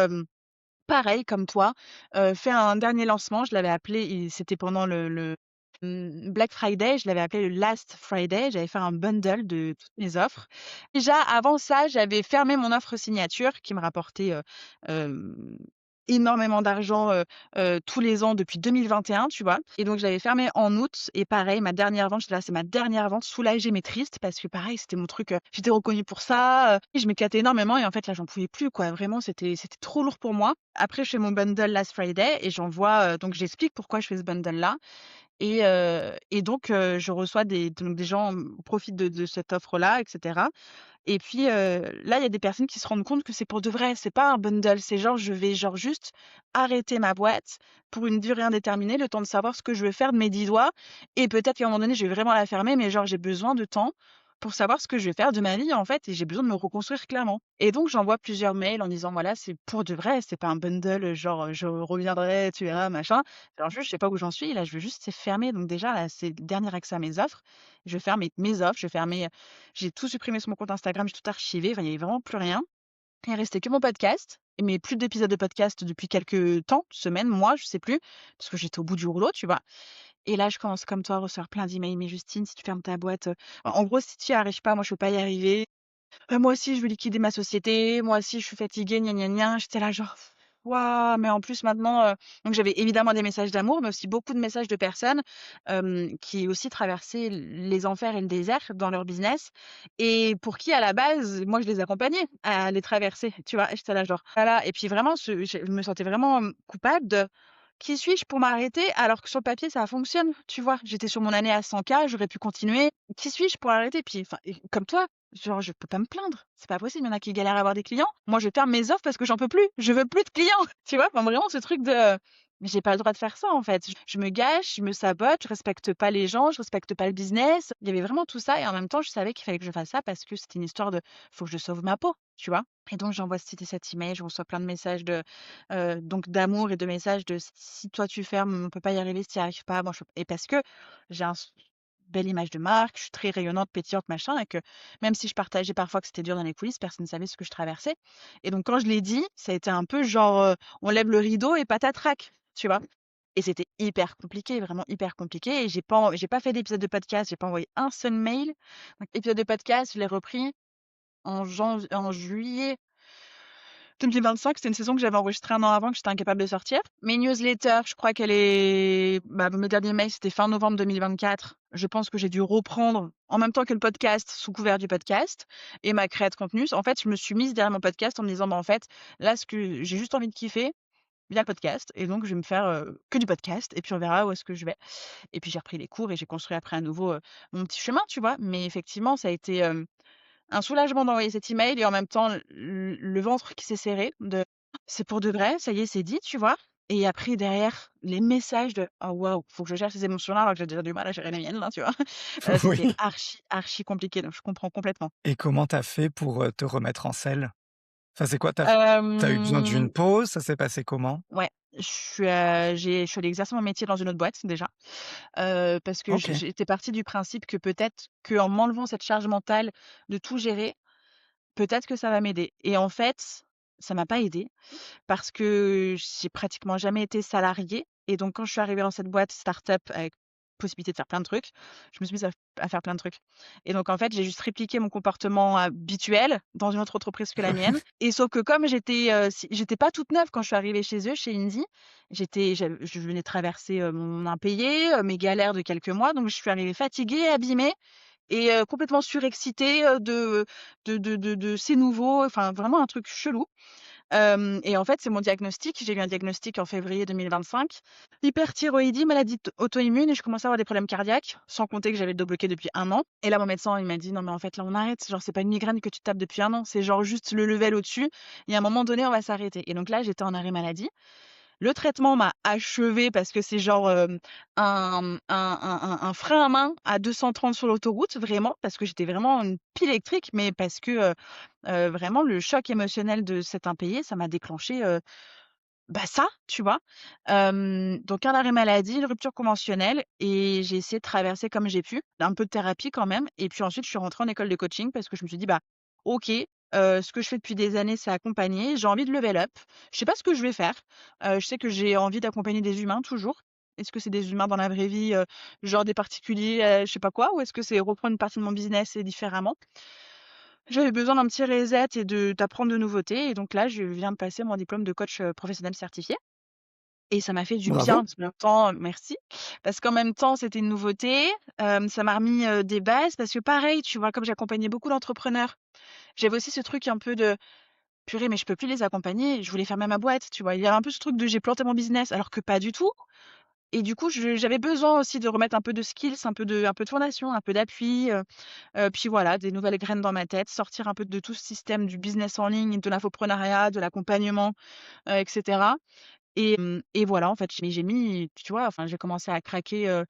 pareil comme toi, fait un dernier lancement. Je l'avais appelé et c'était pendant Black Friday, je l'avais appelé le Last Friday. J'avais fait un bundle de toutes mes offres. Déjà avant ça, j'avais fermé mon offre signature qui me rapportait, hem, énormément d'argent, tous les ans depuis 2021, tu vois? Et donc j'avais fermé en août et pareil, ma dernière vente, j'étais là: «C'est ma dernière vente», soulagée mais triste parce que pareil, c'était mon truc, j'étais reconnue pour ça, et je m'éclatais énormément et en fait là, j'en pouvais plus quoi. Vraiment, c'était trop lourd pour moi. Après, je fais mon bundle Last Friday et j'envoie, donc j'explique pourquoi je fais ce bundle-là et donc je reçois des gens, profitent de cette offre-là et cetera et puis, là, il y a des personnes qui se rendent compte que c'est pour de vrai, c'est pas un bundle, c'est genre je vais genre juste arrêter ma boîte pour une durée indéterminée, le temps de savoir ce que je veux faire de mes 10 doigts et peut-être qu'à un moment donné, je vais vraiment la fermer, mais genre j'ai besoin de temps pour savoir ce que je vais faire de ma vie, en fait et j'ai besoin de me reconstruire clairement et donc j'envoie plusieurs mails en disant: «Voilà, c'est pour de vrai, c'est pas un bundle, genre, je reviendrai, tu verras, machin. Alors juste, je sais pas où j'en suis, là, je veux juste c'est fermer donc déjà, là, c'est le dernier accès à mes offres. Je ferme mes offres, je ferme j'ai tout supprimé sur mon compte Instagram, j'ai tout archivé, enfin, il y avait vraiment plus rien. Il restait que mon podcast, mais plus d'épisodes de podcast depuis quelques temps, semaines, mois, je sais plus, parce que j'étais au bout du rouleau, tu vois? Et là, je commence comme toi à recevoir plein d'emails: «Mais Justine, si tu fermes ta boîte, en gros, si tu y arrives pas, moi, je peux pas y arriver. Moi aussi, je veux liquider ma société. Moi aussi, je suis fatiguée, gna gna gna». J'étais là genre: Waouh! Mais en plus maintenant, donc j'avais évidemment des messages d'amour, mais aussi beaucoup de messages de personnes, qui aussi traversaient les enfers et le désert dans leur business et pour qui à la base, moi je les accompagnais à les traverser, tu vois? Et j'étais là genre voilà et puis vraiment je me sentais vraiment, coupable de: «Qui suis-je pour m'arrêter?» alors que sur le papier ça fonctionne, tu vois? J'étais sur mon année à 100 K, j'aurais pu continuer. Qui suis-je pour arrêter? Puis enfin et comme toi, genre je peux pas me plaindre. C'est pas possible, il y en a qui galèrent à avoir des clients. Moi, je ferme mes offres parce que j'en peux plus. Je veux plus de clients, tu vois? Enfin vraiment ce truc de mais j'ai pas le droit de faire ça en fait. Je me gâche, je me sabote, je respecte pas les gens, je respecte pas le business. Il y avait vraiment tout ça et en même temps, je savais qu'il fallait que je fasse ça parce que c'était une histoire de faut que je sauve ma peau, tu vois? Et donc j'envoie cet email, je reçois plein de messages de, donc d'amour et de messages de: «Si toi tu fermes, on peut pas y arriver si tu y arrives pas, moi je peux» et parce que j'ai belle image de marque, je suis très rayonnante, pétillante, machin et que même si je partageais parfois que c'était dur dans les coulisses, personne ne savait ce que je traversais et donc quand je l'ai dit, ça a été un peu genre, on lève le rideau et patatrac, tu vois? Et c'était hyper compliqué, vraiment hyper compliqué et j'ai pas fait d'épisode de podcast, j'ai pas envoyé un seul mail. Donc épisode de podcast, je l'ai repris en juillet 2025, c'était une saison que j'avais enregistrée un an avant, que j'étais incapable de sortir. Mes newsletters, je crois qu'elle est mes derniers mails, c'était fin novembre 2024. Je pense que j'ai dû reprendre en même temps que le podcast, sous couvert du podcast et ma créa de contenu. En fait, je me suis mise derrière mon podcast en me disant: «Bah, en fait, là, ce que j'ai juste envie de kiffer, via le podcast et donc je vais me faire, que du podcast et puis on verra où est-ce que je vais» et puis j'ai repris les cours et j'ai construit après à nouveau, mon petit chemin, tu vois? Mais effectivement, ça a été, un soulagement d'envoyer cet email et en même temps le ventre qui s'est serré de: «C'est pour de vrai, ça y est, c'est dit», tu vois? Et après derrière, les messages de: «Oh waouh, faut que je gère ces émotions-là alors que j'ai déjà du mal à gérer les miennes là», tu vois? C'était Oui. archi, archi compliqué donc je comprends complètement. Et comment t'as fait pour, te remettre en selle? Enfin, c'est quoi? T'as eu besoin d'une Hem, pause? Ça s'est passé comment? ouais, je suis allée exercer mon métier dans une autre boîte déjà, parce que OK. j'étais partie du principe que peut-être qu'en m'enlevant cette charge mentale de tout gérer, peut-être que ça va m'aider et en fait, ça m'a pas aidée. Parce que j'ai pratiquement jamais été salariée et donc quand je suis arrivée dans cette boîte start-up avec possibilité de faire plein de trucs, je me suis mise à faire plein de trucs et donc en fait, j'ai juste répliqué mon comportement habituel dans une autre entreprise que la mienne et sauf que comme j'étais pas toute neuve quand je suis arrivée chez eux, chez Indy, je venais de traverser, mon impayé, mes galères de quelques mois donc je suis arrivée fatiguée, abîmée et complètement surexcitée, de c'est nouveau, enfin vraiment un truc chelou. Et en fait, c'est mon diagnostic. J'ai eu un diagnostic en février 2025. Hyperthyroïdie, maladie auto-immune et je commençais à avoir des problèmes cardiaques, sans compter que j'avais le dos bloqué depuis un an. Et là, mon médecin, il m'a dit: «Non, mais en fait, là, on arrête. Genre, c'est pas une migraine que tu tapes depuis un an, c'est genre juste le level au-dessus et à un moment donné, on va s'arrêter». Et donc là, j'étais en arrêt maladie. Le traitement m'a achevée parce que c'est genre, un frein à main à 230 sur l'autoroute, vraiment, parce que j'étais vraiment une pile électrique, mais parce que, vraiment le choc émotionnel de cet impayé, ça m'a déclenché, ça, tu vois? Donc un arrêt maladie, une rupture conventionnelle et j'ai essayé de traverser comme j'ai pu, un peu de thérapie quand même et puis ensuite je suis rentrée en école de coaching parce que je me suis dit: «Bah, OK, ce que je fais depuis des années, c'est accompagner, j'ai envie de level up. Je sais pas ce que je vais faire, je sais que j'ai envie d'accompagner des humains toujours. Est-ce que c'est des humains dans la vraie vie, genre des particuliers, je sais pas quoi ou est-ce que c'est reprendre une partie de mon business et différemment?» J'avais besoin d'un petit reset et d'apprendre de nouveautés et donc là, je viens de passer mon diplôme de coach, professionnel certifié et ça m'a fait du bien Bravo. parce qu'en même temps merci, parce qu'en même temps, c'était une nouveauté, ça m'a remis, des bases parce que pareil, tu vois, comme j'accompagnais beaucoup d'entrepreneurs, j'avais aussi ce truc un peu de: «Purée, mais je peux plus les accompagner, je voulais fermer ma boîte», tu vois? Il y avait un peu ce truc de: «J'ai planté mon business», alors que pas du tout et du coup, j'avais besoin aussi de remettre un peu de skills, un peu de fondation, un peu d'appui, puis voilà, des nouvelles graines dans ma tête, sortir un peu de tout ce système du business en ligne, de l'infoprenariat, de l'accompagnement, et cetera et voilà, en fait, j'ai mis, tu vois, enfin, j'ai commencé à craquer,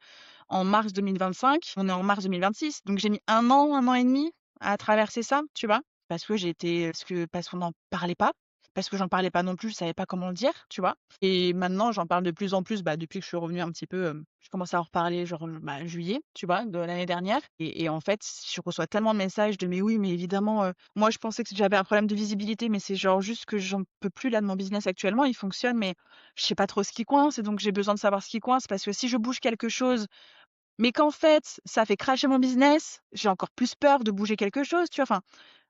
en mars 2025. On est en mars 2026, donc j'ai mis un an et demi à traverser ça, tu vois? Parce qu'on n'en parlait pas, parce que j'en parlais pas non plus, je savais pas comment le dire, tu vois? Et maintenant, j'en parle de plus en plus, depuis que je suis revenue un petit peu, je commence à en reparler genre, juillet, tu vois, de l'année dernière et en fait, je reçois tellement de messages de: «Mais oui, mais évidemment, moi je pensais que j'avais un problème de visibilité, mais c'est genre juste que j'en peux plus là de mon business actuellement, il fonctionne, mais je sais pas trop ce qui coince et donc j'ai besoin de savoir ce qui coince parce que si je bouge quelque chose mais qu'en fait, ça fait crasher mon business, j'ai encore plus peur de bouger quelque chose, tu vois? Enfin,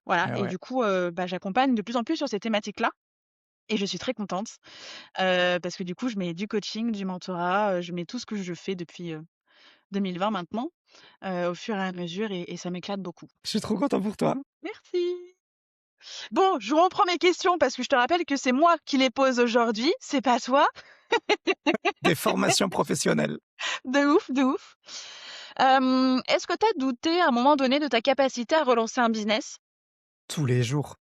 voilà Ah et ouais. du coup, j'accompagne de plus en plus sur ces thématiques-là et je suis très contente, parce que du coup, je mets du coaching, du mentorat, je mets tout ce que je fais depuis, 2020 maintenant, au fur et à mesure et ça m'éclate beaucoup. Je suis trop content pour toi. Merci. Bon, je reprends mes questions parce que je te rappelle que c'est moi qui les pose aujourd'hui, c'est pas toi. Des formations professionnelles. De ouf, de ouf. Est-ce que tu as douté à un moment donné de ta capacité à relancer un business? Tous les jours,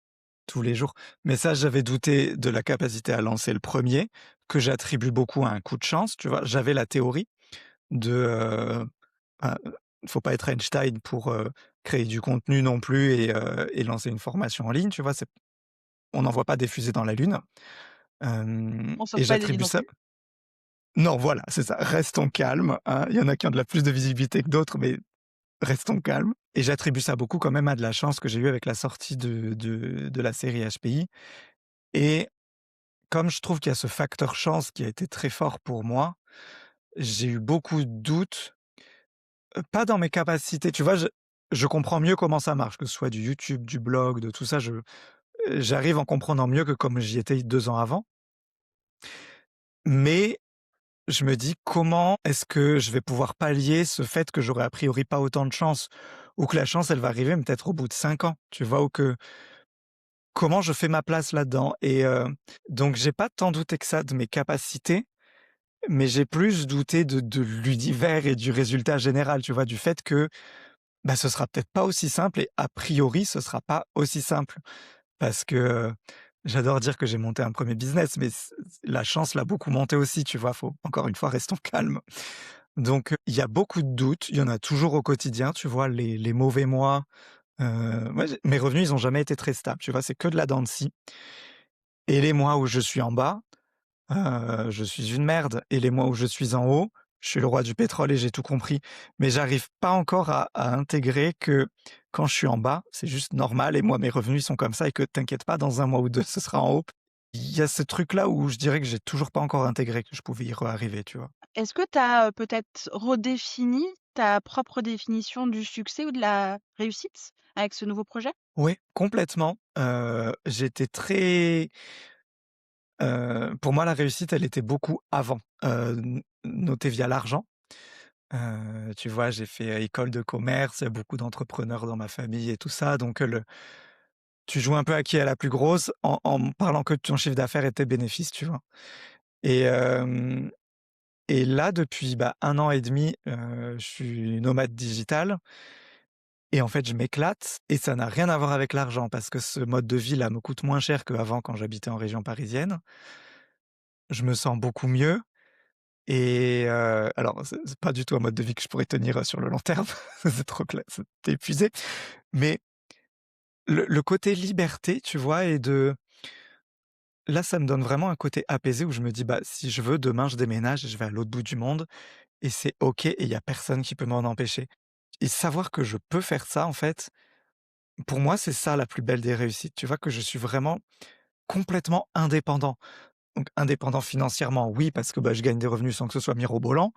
tous les jours. Mais ça, j'avais douté de la capacité à lancer le premier, que j'attribue beaucoup à un coup de chance, tu vois? J'avais la théorie de, bah, faut pas être Einstein pour, créer du contenu non plus et lancer une formation en ligne, tu vois? On n'envoie pas des fusées dans la lune, On et sauve pas les vies j'attribue non ça. plus. Non, voilà, c'est ça, restons calmes, hein. Il y en a qui ont de la plus de visibilité que d'autres, mais restons calmes, et j'attribue ça beaucoup quand même à de la chance que j'ai eue avec la sortie de la série HPI. Et comme je trouve qu'il y a ce facteur chance qui a été très fort pour moi, j'ai eu beaucoup de doutes, pas dans mes capacités, tu vois? Je comprends mieux comment ça marche, que ce soit du YouTube, du blog, de tout ça, j'arrive en comprenant mieux que comme j'y étais 2 ans avant. Mais je me dis: «Comment est-ce que je vais pouvoir pallier ce fait que j'aurais a priori pas autant de chance, ou que la chance, elle va arriver, mais peut-être au bout de 5 ans?» Tu vois? Ou que comment je fais ma place là-dedans? Donc j'ai pas tant douté que ça de mes capacités, mais j'ai plus douté de l'univers et du résultat général, tu vois? Du fait que, bah, ce sera peut-être pas aussi simple, et a priori, ce sera pas aussi simple. Parce que, j'adore dire que j'ai monté un premier business, mais la chance l'a beaucoup monté aussi, tu vois? Faut encore une fois, restons calmes. Donc, il y a beaucoup de doutes, il y en a toujours au quotidien, tu vois? Les mauvais mois, moi j'ai mes revenus, ils ont jamais été très stables, tu vois? C'est que de la dents de scie, et les mois où je suis en bas, je suis une merde, et les mois où je suis en haut, je suis le roi du pétrole et j'ai tout compris. Mais j'arrive pas encore à intégrer que quand je suis en bas, c'est juste normal, et moi mes revenus ils sont comme ça, et que t'inquiète pas, dans un mois ou 2 ce sera en haut. Il y a ce truc-là où je dirais que j'ai toujours pas encore intégré que je pouvais y arriver, tu vois? Est-ce que tu as, peut-être redéfini ta propre définition du succès ou de la réussite avec ce nouveau projet? Oui, complètement. J'étais très, pour moi la réussite elle était beaucoup avant, notée via l'argent. Tu vois, j'ai fait, école de commerce, il y a beaucoup d'entrepreneurs dans ma famille et tout ça, donc tu joues un peu à qui est la plus grosse en parlant que de ton chiffre d'affaires et tes bénéfices, tu vois? Et hem et là, depuis, bah, 1 an et demi, je suis nomade digital, et en fait, je m'éclate, et ça n'a rien à voir avec l'argent parce que ce mode de vie là me coûte moins cher qu'avant quand j'habitais en région parisienne. Je me sens beaucoup mieux, alors c'est pas du tout un mode de vie que je pourrais tenir, sur le long terme, c'est trop c'est tu épuisé, mais le côté liberté, tu vois? Là, ça me donne vraiment un côté apaisé où je me dis: «Bah, si je veux, demain, je déménage et je vais à l'autre bout du monde, et c'est OK, et il y a personne qui peut m'en empêcher». Et savoir que je peux faire ça, en fait, pour moi, c'est ça la plus belle des réussites, tu vois? Que je suis vraiment complètement indépendant. Donc indépendant financièrement, oui, parce que, bah, je gagne des revenus sans que ce soit mirobolant.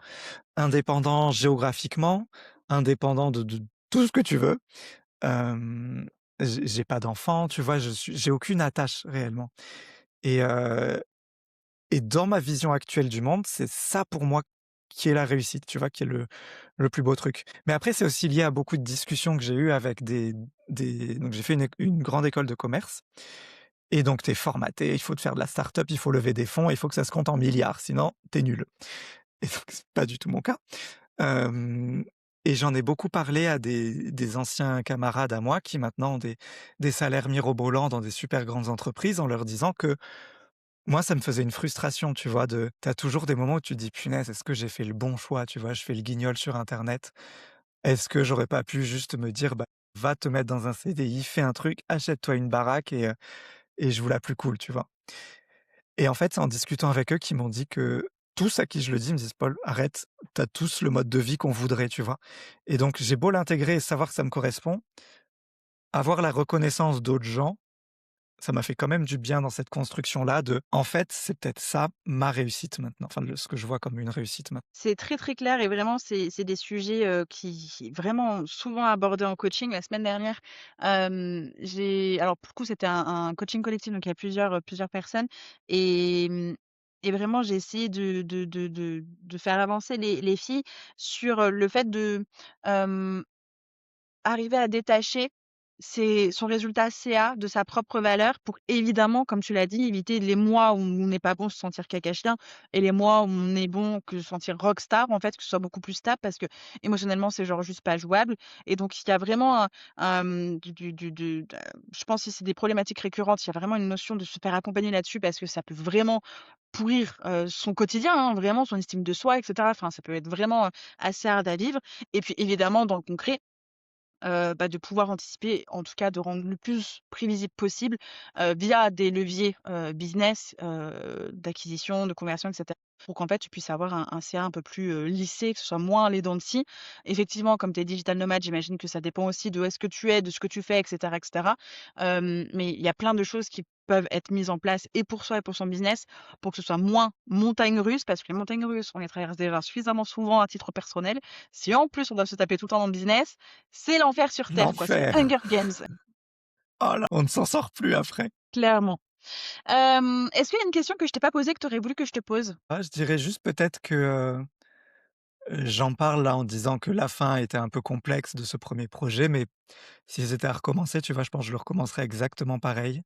Indépendant géographiquement, indépendant de tout ce que tu veux. Hem, j'ai pas d'enfant, tu vois? J'ai aucune attache réellement, et dans ma vision actuelle du monde, c'est ça pour moi qui est la réussite, tu vois? Qui est le plus beau truc. Mais après, c'est aussi lié à beaucoup de discussions que j'ai eues avec des donc j'ai fait une grande école de commerce, et donc tu es formaté, il faut te faire de la start-up, il faut lever des fonds, il faut que ça se compte en milliards, sinon tu es nul, et donc c'est pas du tout mon cas. Hem Et j'en ai beaucoup parlé à des anciens camarades à moi qui maintenant ont des salaires mirobolants dans des super grandes entreprises, en leur disant que moi, ça me faisait une frustration, tu vois? Tu as toujours des moments où tu te dis: «Punaise, est-ce que j'ai fait le bon choix?» Tu vois? Je fais le guignol sur internet. Est-ce que j'aurais pas pu juste me dire: «Bah, va te mettre dans un CDI, fais un truc, achète-toi une baraque et joue la plus cool», tu vois? Et en fait, c'est en discutant avec eux qu'ils m'ont dit que tous à qui je le dis me disent: «Paul, arrête, tu as tous le mode de vie qu'on voudrait», tu vois? Et donc j'ai beau l'intégrer et savoir que ça me correspond, avoir la reconnaissance d'autres gens, ça m'a fait quand même du bien dans cette construction-là de en fait, c'est peut-être ça ma réussite maintenant, enfin le ce que je vois comme une réussite maintenant. C'est très, très clair et vraiment c'est des sujets, qui vraiment souvent abordés en coaching. La semaine dernière, j'ai alors pour le coup, c'était un coaching collectif, donc il y a plusieurs personnes et et vraiment j'ai essayé de faire avancer les filles sur, le fait de, hem arriver à détacher son résultat CA de sa propre valeur pour évidemment, comme tu l'as dit, éviter les mois où on n'est pas bon, se sentir caca chien et les mois où on est bon, que se sentir rockstar en fait, que ce soit beaucoup plus stable parce que émotionnellement c'est genre juste pas jouable et donc il y a vraiment je pense que si c'est des problématiques récurrentes, il y a vraiment une notion de se faire accompagner là-dessus parce que ça peut vraiment pourrir, son quotidien, hein, vraiment son estime de soi et cetera. Enfin, ça peut être vraiment, assez hard à vivre et puis évidemment dans le concret, bah, de pouvoir anticiper, en tout cas de rendre le plus prévisible possible, via des leviers, business, d'acquisition, de conversion et cetera. Pour qu'en fait, tu puisses avoir un CA un peu plus, lissé, que ce soit moins les dents de scie. Effectivement, comme tu es digital nomade, j'imagine que ça dépend aussi de où est-ce que tu es, de ce que tu fais et cetera et cetera. Mais il y a plein de choses qui peuvent être mises en place et pour soi et pour son business, pour que ce soit moins montagne russe, parce que les montagnes russes, on les traverse déjà suffisamment souvent à titre personnel. Si en plus on doit se taper tout le temps dans le business, c'est l'enfer sur terre, quoi, c'est le L'enfer! Hunger Games, Oh là, on ne s'en sort plus après. clairement. Est-ce qu'il y a une question que je t'ai pas posée, que tu aurais voulu que je te pose? Ah, je dirais juste peut-être que, j'en parle là en disant que la fin était un peu complexe de ce premier projet, mais si c'était à recommencer, tu vois, je pense que je le recommencerais exactement pareil,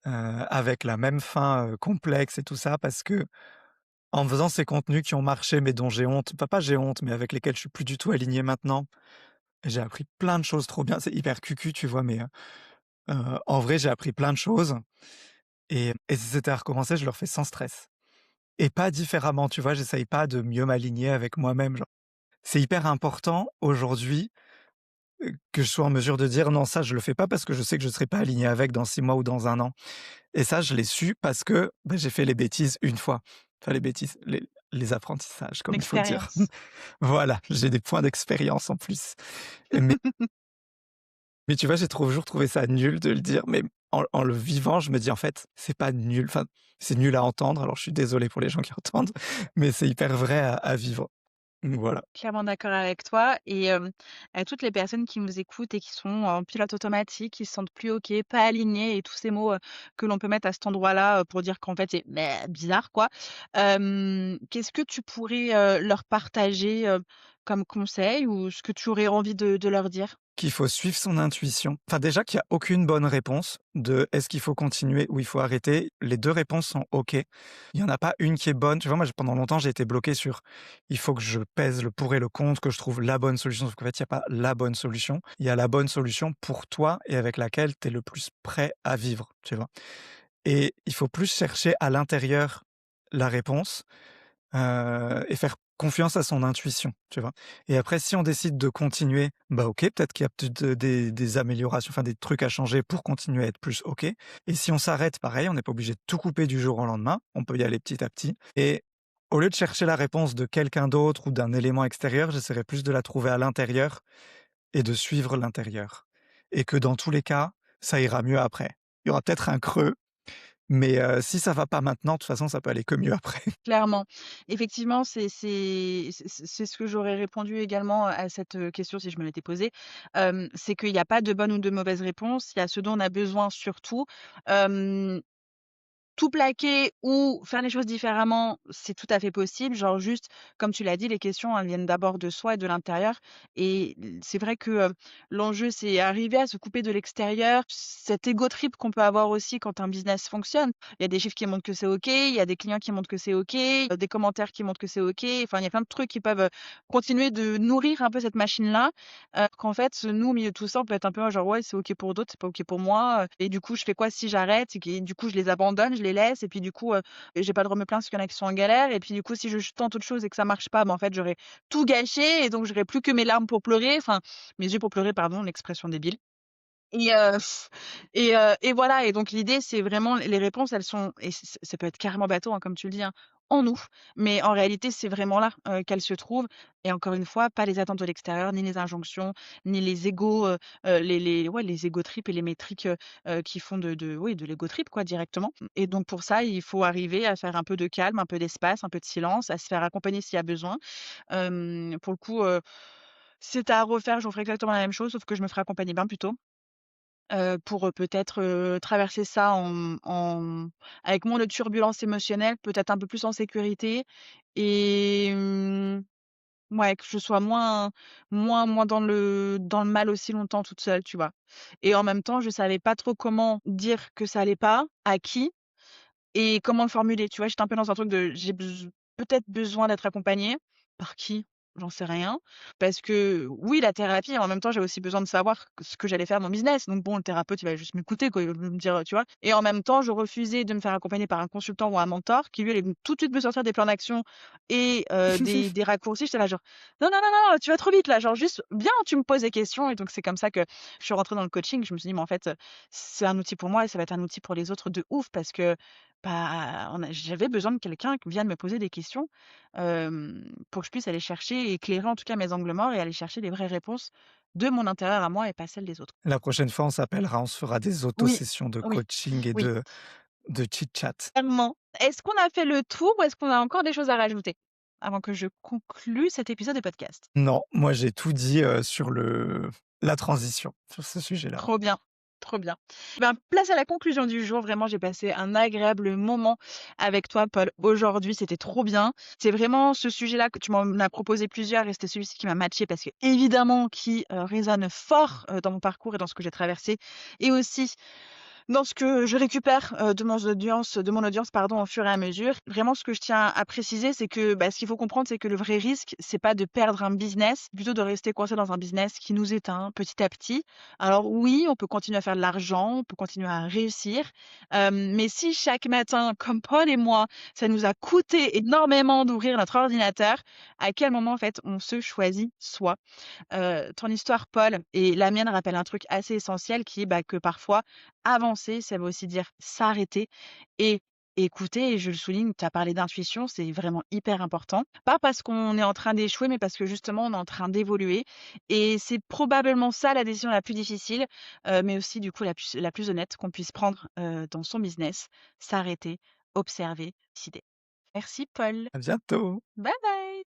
avec la même fin, complexe et tout ça parce que en faisant ces contenus qui ont marché mais dont j'ai honte, enfin pas j'ai honte, mais avec lesquels je suis plus du tout aligné maintenant, j'ai appris plein de choses trop bien. C'est hyper cucu, tu vois? Mais, en vrai, j'ai appris plein de choses et si c'était à recommencer, je le refais sans stress et pas différemment, tu vois? J'essaye pas de mieux m'aligner avec moi-même, genre. C'est hyper important aujourd'hui, que je sois en mesure de dire: «Non, ça, je le fais pas parce que je sais que je serai pas aligné avec dans 6 mois ou dans 1 an» et ça, je l'ai su parce que, bah, j'ai fait les bêtises une fois. Enfin les bêtises, les apprentissages, comme il faut dire. L'expérience. Voilà, j'ai des points d'expérience en plus. Mais tu vois, j'ai toujours trouvé ça nul de le dire, mais en le vivant, je me dis: «En fait, c'est pas nul». Enfin, c'est nul à entendre, alors je suis désolé pour les gens qui entendent, mais c'est hyper vrai à vivre. Donc voilà. Clairement d'accord avec toi et à toutes les personnes qui nous écoutent et qui sont en pilote automatique, qui se sentent plus OK, pas alignées et tous ces mots, que l'on peut mettre à cet endroit-là, pour dire qu'en fait c'est bizarre quoi. Qu'est-ce que tu pourrais, leur partager, comme conseil ou ce que tu aurais envie de leur dire? Qu'il faut suivre son intuition. Enfin, déjà qu'il y a aucune bonne réponse de est-ce qu'il faut continuer ou il faut arrêter? Les 2 réponses sont OK. Il y en a pas une qui est bonne. Tu vois, moi, pendant longtemps, j'ai été bloqué sur il faut que je pèse le pour et le contre, que je trouve la bonne solution. Sauf qu'en fait, il y a pas la bonne solution. Il y a la bonne solution pour toi et avec laquelle tu es le plus prêt à vivre, tu vois? Et il faut plus chercher à l'intérieur la réponse et faire confiance à son intuition, tu vois? Et après si on décide de continuer, bah, OK, peut-être qu'il y a peut-être, des améliorations, enfin des trucs à changer pour continuer à être plus OK. Et si on s'arrête, pareil, on n'est pas obligé de tout couper du jour au lendemain, on peut y aller petit à petit et au lieu de chercher la réponse de quelqu'un d'autre ou d'un élément extérieur, j'essaierai plus de la trouver à l'intérieur et de suivre l'intérieur. Et que dans tous les cas, ça ira mieux après. Il y aura peut-être un creux, mais si ça va pas maintenant, de toute façon, ça peut aller que mieux après. Clairement. Effectivement, c'est ce que j'aurais répondu également à cette, question si je me l'étais posée. C'est qu'il y a pas de bonne ou de mauvaise réponse. Il y a ce dont on a besoin surtout. Hem Tout plaquer ou faire les choses différemment, c'est tout à fait possible. Genre juste, comme tu l'as dit, les questions, elles viennent d'abord de soi et de l'intérieur et c'est vrai que, l'enjeu, c'est arriver à se couper de l'extérieur, cet ego trip qu'on peut avoir aussi quand un business fonctionne. Il y a des chiffres qui montrent que c'est OK, il y a des clients qui montrent que c'est OK, des commentaires qui montrent que c'est OK. Enfin, il y a plein de trucs qui peuvent, continuer de nourrir un peu cette machine-là, qu'en fait, nous, au milieu de tout ça, on peut être un peu genre: «Ouais, c'est OK pour d'autres, c'est pas OK pour moi, et du coup, je fais quoi si j'arrête?» et du coup, je les abandonne, je les laisse et puis du coup, j'ai pas le droit de me plaindre parce qu'il y en a qui sont en galère et puis du coup, si je tente autre chose et que ça marche pas, bah, en fait, j'aurais tout gâché et donc j'aurais plus que mes larmes pour pleurer, enfin, mes yeux pour pleurer, pardon, l'expression débile. Et et voilà et donc l'idée, c'est vraiment les réponses, elles sont et ça peut être carrément bateau, hein, comme tu le dis, hein, en nous, mais en réalité, c'est vraiment là, qu'elles se trouvent et encore une fois, pas les attentes de l'extérieur, ni les injonctions, ni les égos, les ouais, les ego trips et les métriques, qui font de oui, de l'ego trip, quoi, directement et donc pour ça, il faut arriver à faire un peu de calme, un peu d'espace, un peu de silence, à se faire accompagner s'il y a besoin. Pour le coup, si c'était à refaire, je referais exactement la même chose, sauf que je me ferais accompagner bien plus tôt. Pour, peut-être, traverser ça avec moins de turbulences émotionnelles, peut-être un peu plus en sécurité et ouais, que je sois moins dans le mal aussi longtemps toute seule, tu vois? Et en même temps, je savais pas trop comment dire que ça allait pas, à qui et comment le formuler, tu vois? J'étais un peu dans un truc de j'ai peut-être besoin d'être accompagnée. Par qui? J'en sais rien. Parce que oui, la thérapie, en même temps, j'avais aussi besoin de savoir ce que j'allais faire dans mon business. Donc bon, le thérapeute, il va juste m'écouter, quoi. Il va me dire, tu vois? Et en même temps, je refusais de me faire accompagner par un consultant ou un mentor qui, lui, allait tout de suite me sortir des plans d'action et des raccourcis. J'étais là genre: «Non, non, non, non, tu vas trop vite là, genre juste viens, tu me poses des questions» et donc c'est comme ça que je suis rentrée dans le coaching. Je me suis dit: «Mais en fait, c'est un outil pour moi et ça va être un outil pour les autres de ouf» parce que bah, j'avais besoin de quelqu'un qui vienne me poser des questions, pour que je puisse aller chercher et éclairer en tout cas mes angles morts et aller chercher les vraies réponses de mon intérieur à moi et pas celles des autres. La prochaine fois, on s'appellera, on se fera des Oui, auto-sessions de oui, coaching et oui, de chit-chat. clairement. Est-ce qu'on a fait le tour ou est-ce qu'on a encore des choses à rajouter? Avant que je conclue cet épisode de podcast. Non, moi j'ai tout dit, sur la transition, sur ce sujet-là. Trop bien, trop bien. Ben, place à la conclusion du jour. Vraiment, j'ai passé un agréable moment avec toi, Paul. Aujourd'hui, c'était trop bien. C'est vraiment ce sujet-là que tu m'en as proposé plusieurs et c'était celui-ci qui m'a matché parce que évidemment qui résonne fort dans mon parcours et dans ce que j'ai traversé et aussi dans ce que je récupère, de mon audience, pardon, au fur et à mesure. Vraiment, ce que je tiens à préciser, c'est que, bah, ce qu'il faut comprendre, c'est que le vrai risque, c'est pas de perdre un business, plutôt de rester coincé dans un business qui nous éteint petit à petit. Alors oui, on peut continuer à faire de l'argent, on peut continuer à réussir, mais si chaque matin, comme Paul et moi, ça nous a coûté énormément d'ouvrir notre ordinateur, à quel moment, en fait, on se choisit soi? Ton histoire, Paul, et la mienne rappellent un truc assez essentiel qui est, bah, que parfois avancer, ça veut aussi dire s'arrêter et écouter et je le souligne, tu as parlé d'intuition, c'est vraiment hyper important. Pas parce qu'on est en train d'échouer, mais parce que justement on est en train d'évoluer et c'est probablement ça la décision la plus difficile, mais aussi du coup la plus honnête qu'on puisse prendre, dans son business, s'arrêter, observer, décider. Merci Paul. À bientôt. Bye bye.